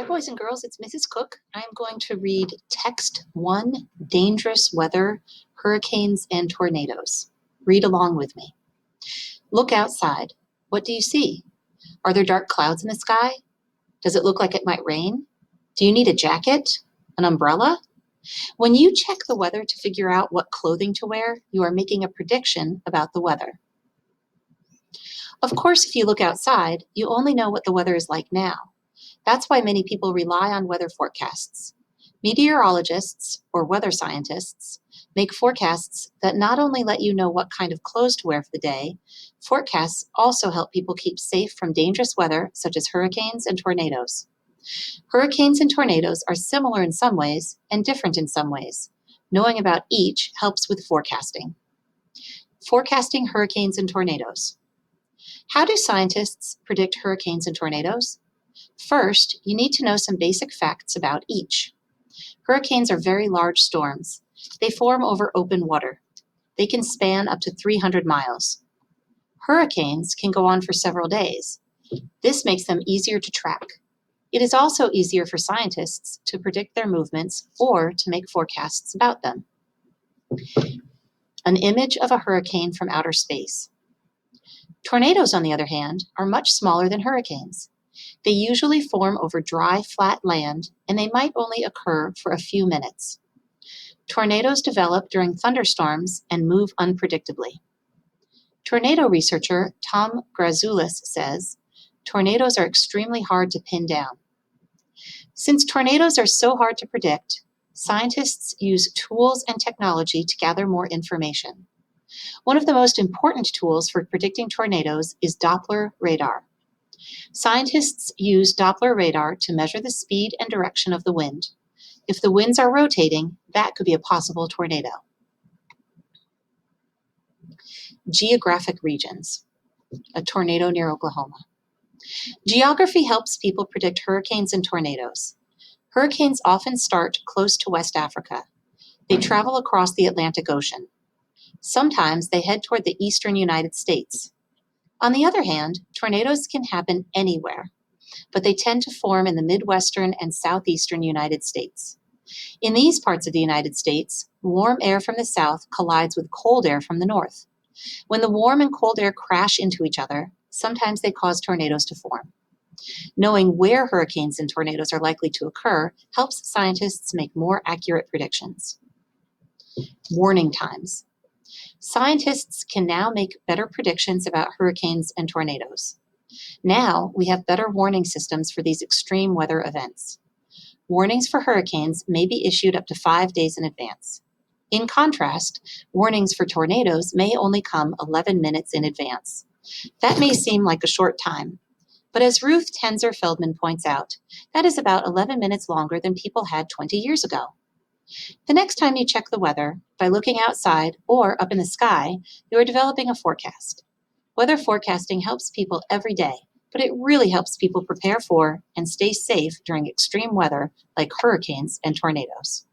Hi, boys and girls. It's Mrs. Cook. I'm going to read Text 1, Dangerous Weather, Hurricanes and Tornadoes. Read along with me. Look outside. What do you see? Are there dark clouds in the sky? Does it look like it might rain? Do you need a jacket? An umbrella? When you check the weather to figure out what clothing to wear, you are making a prediction about the weather. Of course, if you look outside, you only know what the weather is like now. That's why many people rely on weather forecasts. Meteorologists, or weather scientists, make forecasts that not only let you know what kind of clothes to wear for the day, forecasts also help people keep safe from dangerous weather such as hurricanes and tornadoes. Hurricanes and tornadoes are similar in some ways and different in some ways. Knowing about each helps with forecasting. Forecasting hurricanes and tornadoes. How do scientists predict hurricanes and tornadoes? First, you need to know some basic facts about each. Hurricanes are very large storms. They form over open water. They can span up to 300 miles. Hurricanes can go on for several days. This makes them easier to track. It is also easier for scientists to predict their movements or to make forecasts about them. An image of a hurricane from outer space. Tornadoes, on the other hand, are much smaller than hurricanes. They usually form over dry, flat land, and they might only occur for a few minutes. Tornadoes develop during thunderstorms and move unpredictably. Tornado researcher Tom Grazoulis says, tornadoes are extremely hard to pin down. Since tornadoes are so hard to predict, scientists use tools and technology to gather more information. One of the most important tools for predicting tornadoes is Doppler radar. Scientists use Doppler radar to measure the speed and direction of the wind. If the winds are rotating, that could be a possible tornado. Geographic regions. A tornado near Oklahoma. Geography helps people predict hurricanes and tornadoes. Hurricanes often start close to West Africa. They travel across the Atlantic Ocean. Sometimes they head toward the eastern United States. On the other hand, tornadoes can happen anywhere, but they tend to form in the Midwestern and Southeastern United States. In these parts of the United States, warm air from the south collides with cold air from the north. When the warm and cold air crash into each other, sometimes they cause tornadoes to form. Knowing where hurricanes and tornadoes are likely to occur helps scientists make more accurate predictions. Warning times. Scientists can now make better predictions about hurricanes and tornadoes. Now, we have better warning systems for these extreme weather events. Warnings for hurricanes may be issued up to 5 days in advance. In contrast, warnings for tornadoes may only come 11 minutes in advance. That may seem like a short time, but as Ruth Tenzer Feldman points out, that is about 11 minutes longer than people had 20 years ago. The next time you check the weather, by looking outside or up in the sky, you are developing a forecast. Weather forecasting helps people every day, but it really helps people prepare for and stay safe during extreme weather like hurricanes and tornadoes.